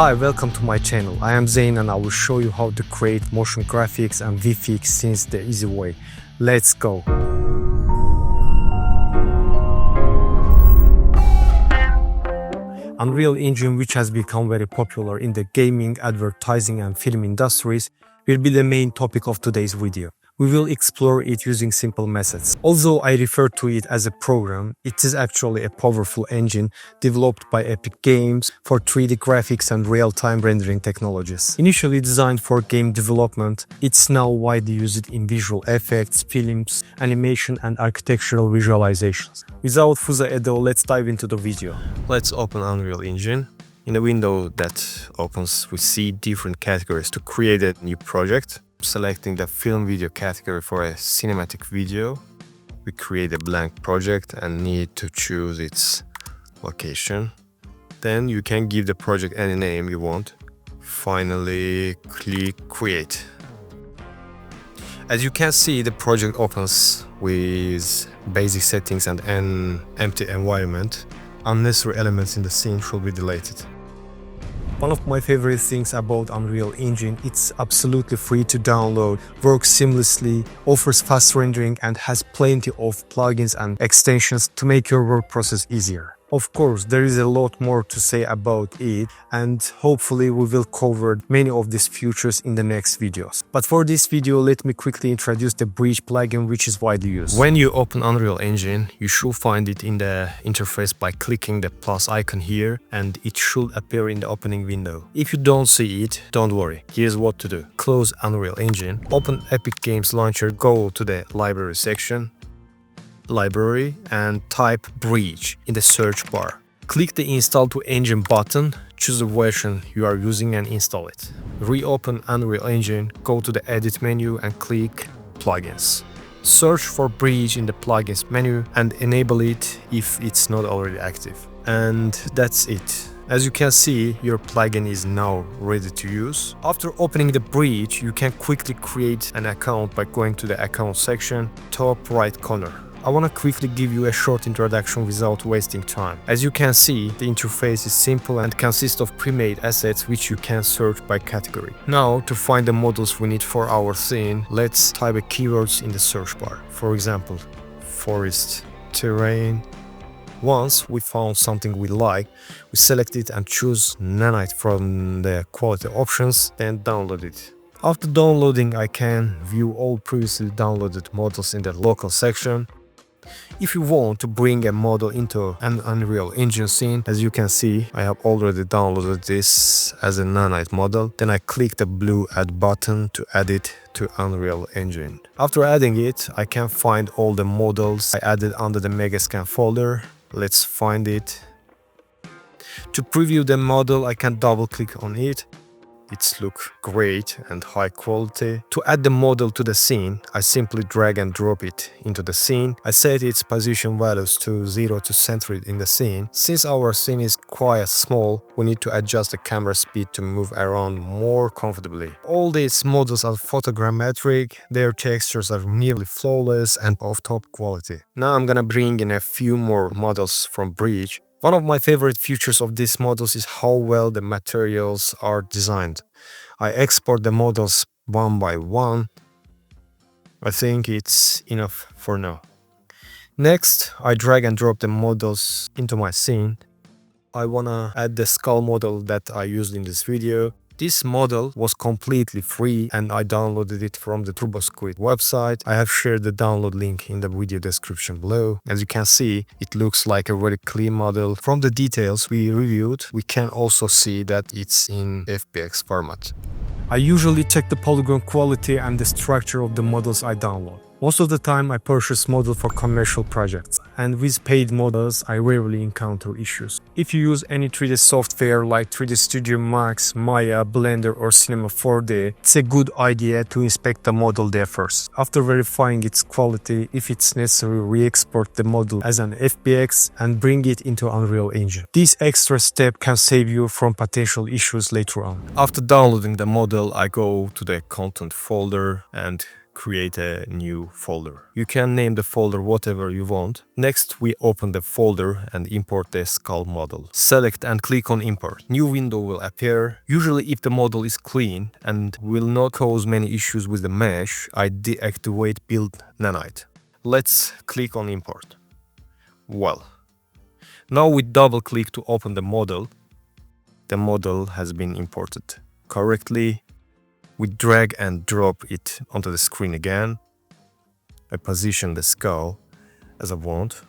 Hi, welcome to my channel. I am Zeyn and I will show you how to create motion graphics and VFX scenes the easy way. Let's go! Unreal Engine, which has become very popular in the gaming, advertising and film industries, will be the main topic of today's video. We will explore it using simple methods. Although I refer to it as a program, it is actually a powerful engine developed by Epic Games for 3D graphics and real-time rendering technologies. Initially designed for game development, it's now widely used in visual effects, films, animation and architectural visualizations. Without further ado, let's dive into the video. Let's open Unreal Engine. In the window that opens, we see different categories to create a new project. Selecting the film video category for a cinematic video, we create a blank project and need to choose its location. Then you can give the project any name you want. Finally, click create. As you can see, the project opens with basic settings and an empty environment. Unnecessary elements in the scene should be deleted. One of my favorite things about Unreal Engine, it's absolutely free to download, works seamlessly, offers fast rendering and has plenty of plugins and extensions to make your work process easier. Of course, there is a lot more to say about it and hopefully we will cover many of these features in the next videos. But for this video, let me quickly introduce the Bridge plugin, which is widely used. When you open Unreal Engine, you should find it in the interface by clicking the plus icon here and it should appear in the opening window. If you don't see it, don't worry. Here's what to do. Close Unreal Engine, open Epic Games Launcher, go to the library section, library and type Bridge in the search bar. Click the Install to Engine button, choose the version you are using and install it. Reopen Unreal Engine, go to the Edit menu and click Plugins. Search for Bridge in the Plugins menu and enable it if it's not already active. And that's it. As you can see, your plugin is now ready to use. After opening the Bridge, you can quickly create an account by going to the Account section, top right corner. I want to quickly give you a short introduction without wasting time. As you can see, the interface is simple and consists of pre-made assets which you can search by category. Now, to find the models we need for our scene, let's type a keywords in the search bar. For example, forest, terrain. Once we found something we like, we select it and choose Nanite from the quality options, then download it. After downloading, I can view all previously downloaded models in the local section. If you want to bring a model into an Unreal Engine scene, as you can see, I have already downloaded this as a Nanite model. Then I click the blue Add button to add it to Unreal Engine. After adding it, I can find all the models I added under the Megascan folder. Let's find it. To preview the model, I can double click on it. It looks great and high quality. To add the model to the scene, I simply drag and drop it into the scene. I set its position values to 0 to center it in the scene. Since our scene is quite small, we need to adjust the camera speed to move around more comfortably. All these models are photogrammetric, their textures are nearly flawless and of top quality. Now I'm gonna bring in a few more models from Bridge. One of my favorite features of these models is how well the materials are designed. I export the models one by one. I think it's enough for now. Next, I drag and drop the models into my scene. I wanna add the skull model that I used in this video. This model was completely free and I downloaded it from the TurboSquid website. I have shared the download link in the video description below. As you can see, it looks like a very clean model. From the details we reviewed, we can also see that it's in FBX format. I usually check the polygon quality and the structure of the models I download. Most of the time I purchase models for commercial projects, and with paid models I rarely encounter issues. If you use any 3D software like 3D Studio Max, Maya, Blender or Cinema 4D, it's a good idea to inspect the model there first. After verifying its quality, if it's necessary, re-export the model as an FBX and bring it into Unreal Engine. This extra step can save you from potential issues later on. After downloading the model, I go to the content folder and create a new folder. You can name the folder whatever you want. Next, we open the folder and import the skull model. Select and click on import. New window will appear. Usually if the model is clean and will not cause many issues with the mesh, I deactivate build nanite. Let's click on import. Well, now we double click to open the model. The model has been imported correctly. We drag and drop it onto the screen again. I position the skull as I want.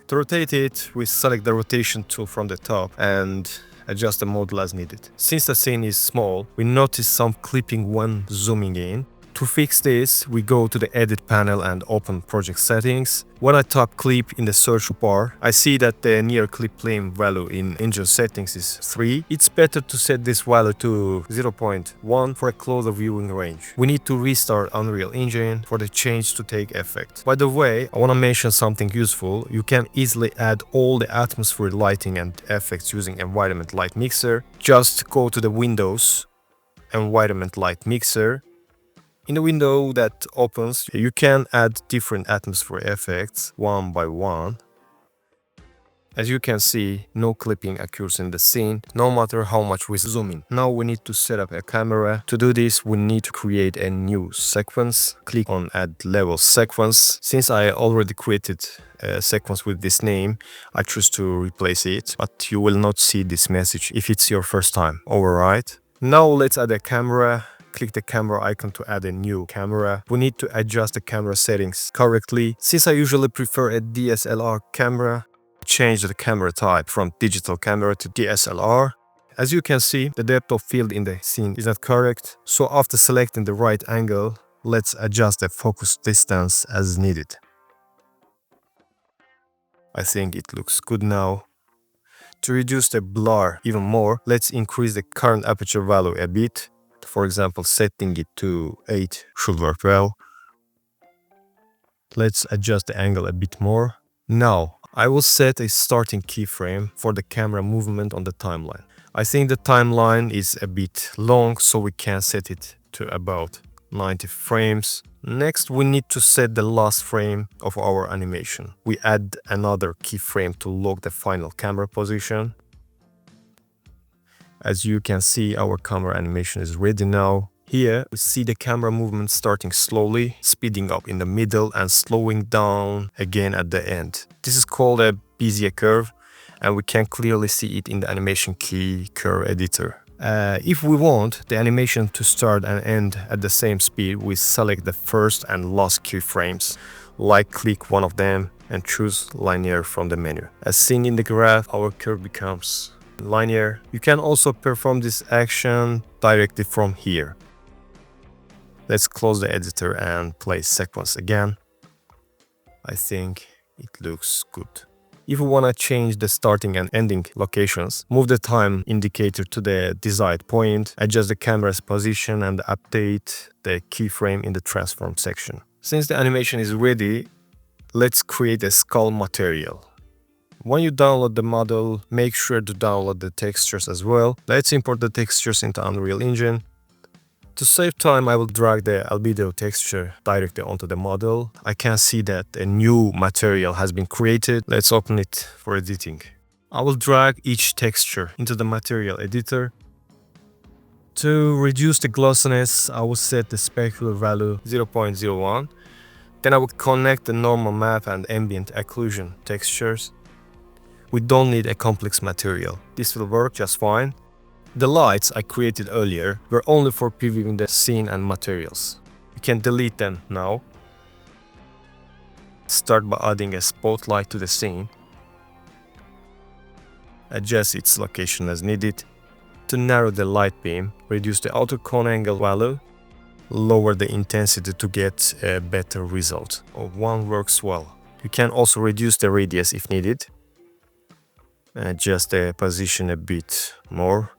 To rotate it, we select the rotation tool from the top and adjust the model as needed. Since the scene is small, we notice some clipping when zooming in. To fix this, we go to the edit panel and open project settings. When I tap clip in the search bar, I see that the near clip plane value in engine settings is 3. It's better to set this value to 0.1 for a closer viewing range. We need to restart Unreal Engine for the change to take effect. By the way, I want to mention something useful. You can easily add all the atmosphere lighting and effects using Environment Light Mixer. Just go to the Windows, Environment Light Mixer. In the window that opens, you can add different atmosphere effects one by one. As you can see, no clipping occurs in the scene, no matter how much we zoom in. Now we need to set up a camera. To do this, we need to create a new sequence. Click on Add Level Sequence. Since I already created a sequence with this name, I choose to replace it, but you will not see this message if it's your first time. Override. Now let's add a camera. Click the camera icon to add a new camera. We need to adjust the camera settings correctly. Since I usually prefer a DSLR camera, change the camera type from digital camera to DSLR. As you can see, the depth of field in the scene is not correct. So after selecting the right angle, let's adjust the focus distance as needed. I think it looks good now. To reduce the blur even more, let's increase the current aperture value a bit. For example, setting it to 8 should work well. Let's adjust the angle a bit more. Now, I will set a starting keyframe for the camera movement on the timeline. I think the timeline is a bit long, so we can set it to about 90 frames. Next, we need to set the last frame of our animation. We add another keyframe to lock the final camera position. As you can see, our camera animation is ready now. Here, we see the camera movement starting slowly, speeding up in the middle and slowing down again at the end. This is called a Bezier curve, and we can clearly see it in the animation key curve editor. If we want the animation to start and end at the same speed, we select the first and last keyframes, click one of them and choose linear from the menu. As seen in the graph, our curve becomes linear. You can also perform this action directly from here. Let's close the editor and play sequence again. I think it looks good. If we want to change the starting and ending locations, move the time indicator to the desired point, adjust the camera's position and update the keyframe in the transform section. Since the animation is ready, let's create a skull material. When you download the model, make sure to download the textures as well. Let's import the textures into Unreal Engine. To save time, I will drag the albedo texture directly onto the model. I can see that a new material has been created. Let's open it for editing. I will drag each texture into the material editor. To reduce the glossiness, I will set the specular value 0.01. Then I will connect the normal map and ambient occlusion textures. We don't need a complex material. This will work just fine. The lights I created earlier were only for previewing the scene and materials. You can delete them now. Start by adding a spotlight to the scene. Adjust its location as needed. To narrow the light beam, reduce the outer cone angle value. Lower the intensity to get a better result. One works well. You can also reduce the radius if needed. Adjust the position a bit more.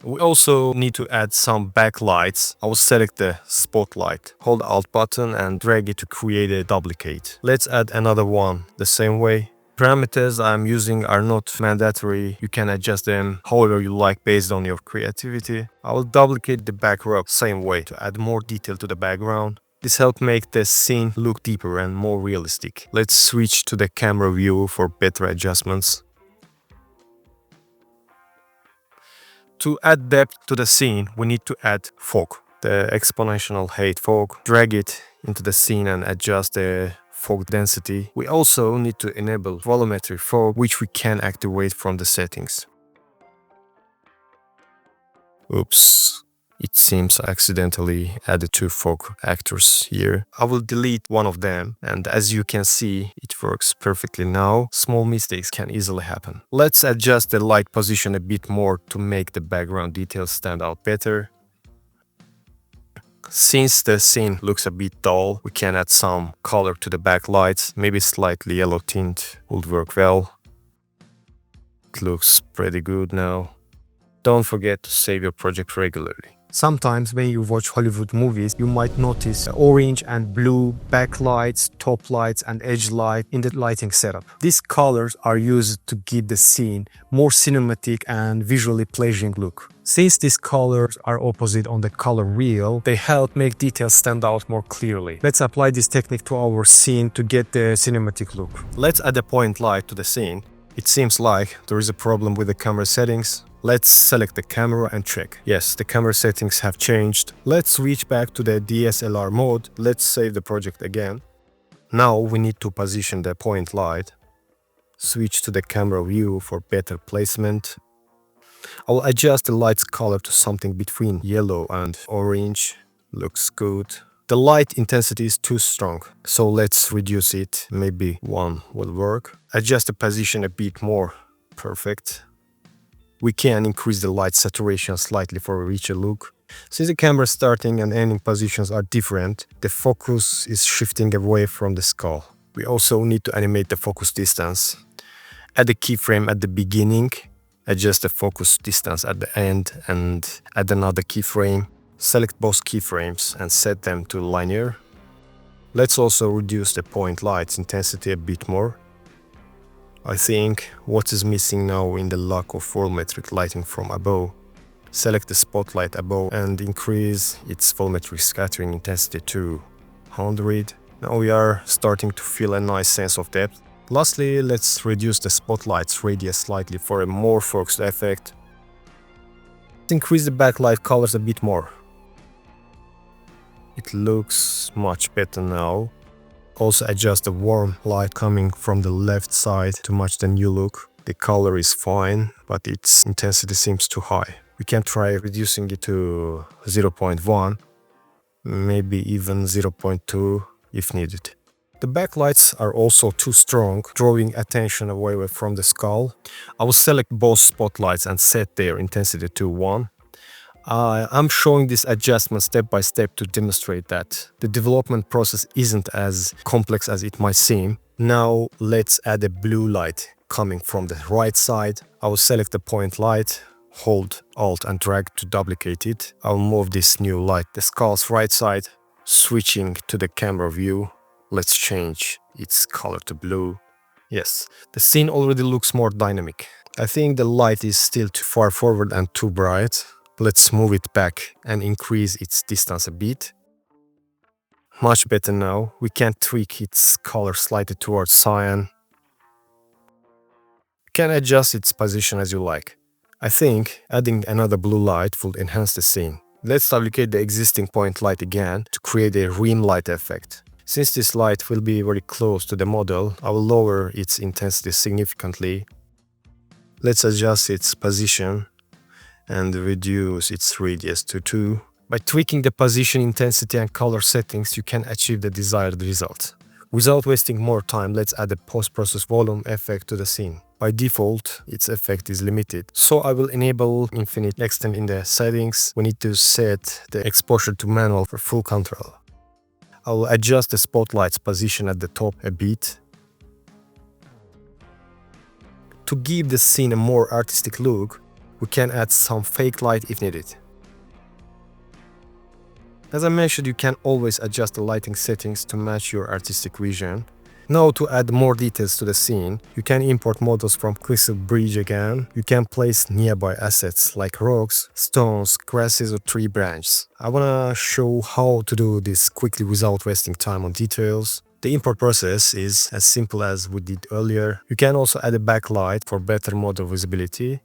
We also need to add some backlights. I will select the spotlight, hold Alt button and drag it to create a duplicate. Let's add another one the same way. Parameters I'm using are not mandatory. You can adjust them however you like based on your creativity. I will duplicate the background same way to add more detail to the background. This helps make the scene look deeper and more realistic. Let's switch to the camera view for better adjustments. To add depth to the scene, we need to add fog. The exponential height fog, drag it into the scene and adjust the fog density. We also need to enable volumetric fog, which we can activate from the settings. Oops, it seems I accidentally added 2 fog actors here. I will delete one of them, and as you can see, it works perfectly now. Small mistakes can easily happen. Let's adjust the light position a bit more to make the background details stand out better. Since the scene looks a bit dull, we can add some color to the backlights. Maybe slightly yellow tint would work well. It looks pretty good now. Don't forget to save your project regularly. Sometimes when you watch Hollywood movies, you might notice orange and blue backlights, top lights and edge light in the lighting setup. These colors are used to give the scene more cinematic and visually pleasing look. Since these colors are opposite on the color wheel, they help make details stand out more clearly. Let's apply this technique to our scene to get the cinematic look. Let's add a point light to the scene. It seems like there is a problem with the camera settings. Let's select the camera and check. Yes, the camera settings have changed. Let's switch back to the DSLR mode. Let's save the project again. Now we need to position the point light. Switch to the camera view for better placement. I will adjust the light's color to something between yellow and orange. Looks good. The light intensity is too strong, so let's reduce it. Maybe 1 will work. Adjust the position a bit more. Perfect. We can increase the light saturation slightly for a richer look. Since the camera's starting and ending positions are different, the focus is shifting away from the skull. We also need to animate the focus distance. Add a keyframe at the beginning, adjust the focus distance at the end, and add another keyframe. Select both keyframes and set them to linear. Let's also reduce the point light's intensity a bit more. I think what is missing now in the lack of volumetric lighting from above. Select the spotlight above and increase its volumetric scattering intensity to 100. Now we are starting to feel a nice sense of depth. Lastly, let's reduce the spotlight's radius slightly for a more focused effect. Let's increase the backlight colors a bit more. It looks much better now. Also adjust the warm light coming from the left side to match the new look. The color is fine, but its intensity seems too high. We can try reducing it to 0.1, maybe even 0.2 if needed. The backlights are also too strong, drawing attention away from the skull. I will select both spotlights and set their intensity to 1. I'm showing this adjustment step by step to demonstrate that the development process isn't as complex as it might seem. Now let's add a blue light coming from the right side. I will select the point light, hold Alt and drag to duplicate it. I'll move this new light to the skull's right side, switching to the camera view. Let's change its color to blue. Yes, the scene already looks more dynamic. I think the light is still too far forward and too bright. Let's move it back and increase its distance a bit. Much better now. We can tweak its color slightly towards cyan. You can adjust its position as you like. I think adding another blue light will enhance the scene. Let's duplicate the existing point light again to create a rim light effect. Since this light will be very close to the model, I will lower its intensity significantly. Let's adjust its position and reduce its radius to 2. By tweaking the position, intensity and color settings, you can achieve the desired result. Without wasting more time, let's add a post-process volume effect to the scene. By default, its effect is limited, so I will enable infinite extent in the settings. We need to set the exposure to manual for full control. I will adjust the spotlight's position at the top a bit. To give the scene a more artistic look, we can add some fake light if needed. As I mentioned, you can always adjust the lighting settings to match your artistic vision. Now to add more details to the scene, you can import models from Quixel Bridge again. You can place nearby assets like rocks, stones, grasses or tree branches. I wanna show how to do this quickly without wasting time on details. The import process is as simple as we did earlier. You can also add a backlight for better model visibility.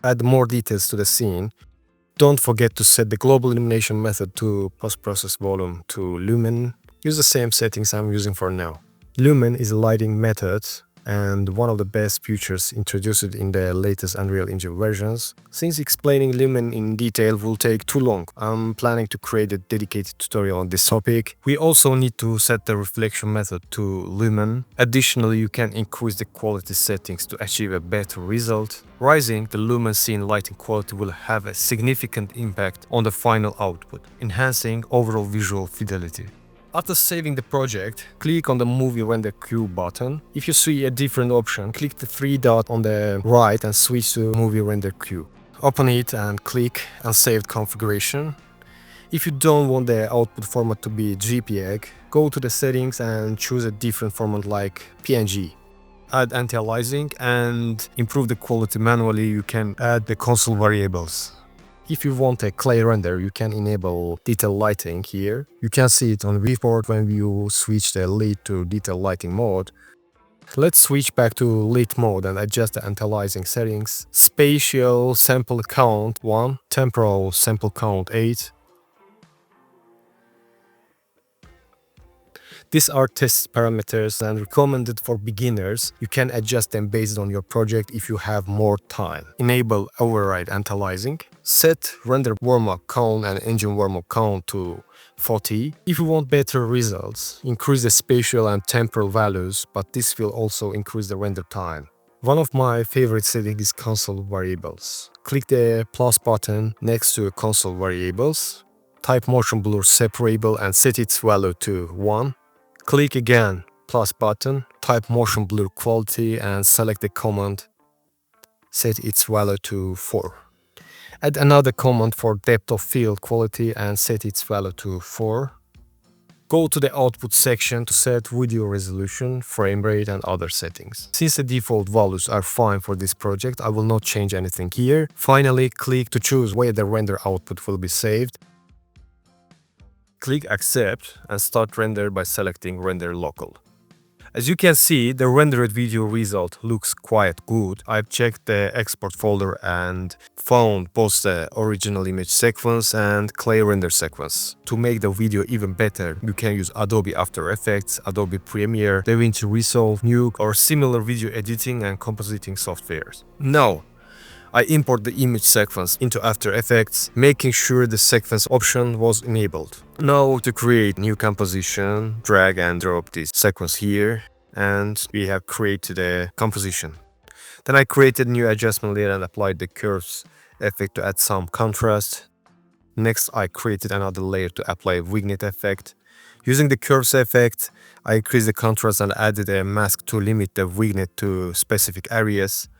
Add more details to the scene. Don't forget to set the global illumination method to post-process volume to Lumen. Use the same settings I'm using for now. Lumen is a lighting method and one of the best features introduced in the latest Unreal Engine versions. Since explaining Lumen in detail will take too long, I'm planning to create a dedicated tutorial on this topic. We also need to set the reflection method to Lumen. Additionally, you can increase the quality settings to achieve a better result. Raising the Lumen scene lighting quality will have a significant impact on the final output, enhancing overall visual fidelity. After saving the project, click on the Movie Render Queue button. If you see a different option, click the three dots on the right and switch to Movie Render Queue. Open it and click Unsaved Configuration. If you don't want the output format to be JPEG, go to the settings and choose a different format like PNG. Add anti-aliasing and improve the quality manually. You can add the console variables. If you want a clay render, you can enable detail lighting here. You can see it on viewport when you switch the lit to detail lighting mode. Let's switch back to lit mode and adjust the anti-aliasing settings. Spatial sample count 1, temporal sample count 8. These are test parameters and recommended for beginners. You can adjust them based on your project if you have more time. Enable override anti-aliasing. Set render warm-up count and engine warm-up count to 40. If you want better results, increase the spatial and temporal values, but this will also increase the render time. One of my favorite settings is console variables. Click the plus button next to console variables. Type motion blur separable and set its value to 1. Click again, plus button, type motion blur quality and select the command. Set its value to 4. Add another command for depth of field quality and set its value to 4. Go to the output section to set video resolution, frame rate and other settings. Since the default values are fine for this project, I will not change anything here. Finally, click to choose where the render output will be saved. Click Accept and start render by selecting Render Local. As you can see, the rendered video result looks quite good. I've checked the export folder and found both the original image sequence and clay render sequence. To make the video even better, you can use Adobe After Effects, Adobe Premiere, DaVinci Resolve, Nuke or similar video editing and compositing softwares. Now, I import the image sequence into After Effects, making sure the sequence option was enabled. Now to create new composition, drag and drop this sequence here, and we have created a composition. Then I created a new adjustment layer and applied the curves effect to add some contrast. Next, I created another layer to apply a vignette effect. Using the curves effect, I increased the contrast and added a mask to limit the vignette to specific areas.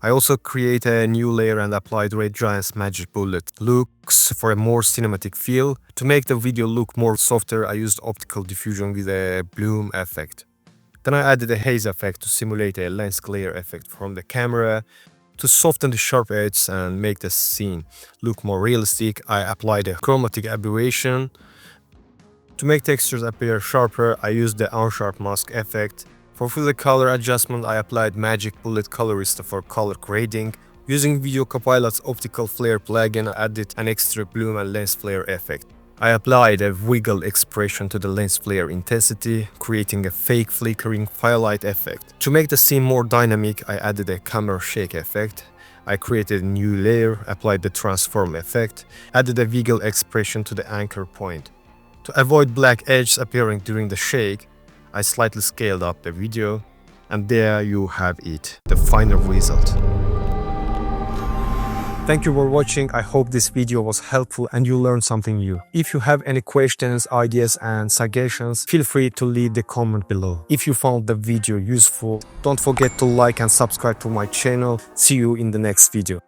I also created a new layer and applied Red Giant's Magic Bullet looks for a more cinematic feel. To make the video look more softer, I used optical diffusion with a bloom effect. Then I added a haze effect to simulate a lens glare effect from the camera. To soften the sharp edges and make the scene look more realistic, I applied a chromatic aberration. To make textures appear sharper, I used the unsharp mask effect. For further color adjustment, I applied Magic Bullet Colorista for color grading. Using Video Copilot's optical flare plugin, I added an extra bloom and lens flare effect. I applied a wiggle expression to the lens flare intensity, creating a fake flickering firelight effect. To make the scene more dynamic, I added a camera shake effect. I created a new layer, applied the transform effect, added a wiggle expression to the anchor point. To avoid black edges appearing during the shake, I slightly scaled up the video, and there you have it, the final result. Thank you for watching. I hope this video was helpful and you learned something new. If you have any questions, ideas and suggestions, feel free to leave the comment below. If you found the video useful, don't forget to like and subscribe to my channel. See you in the next video.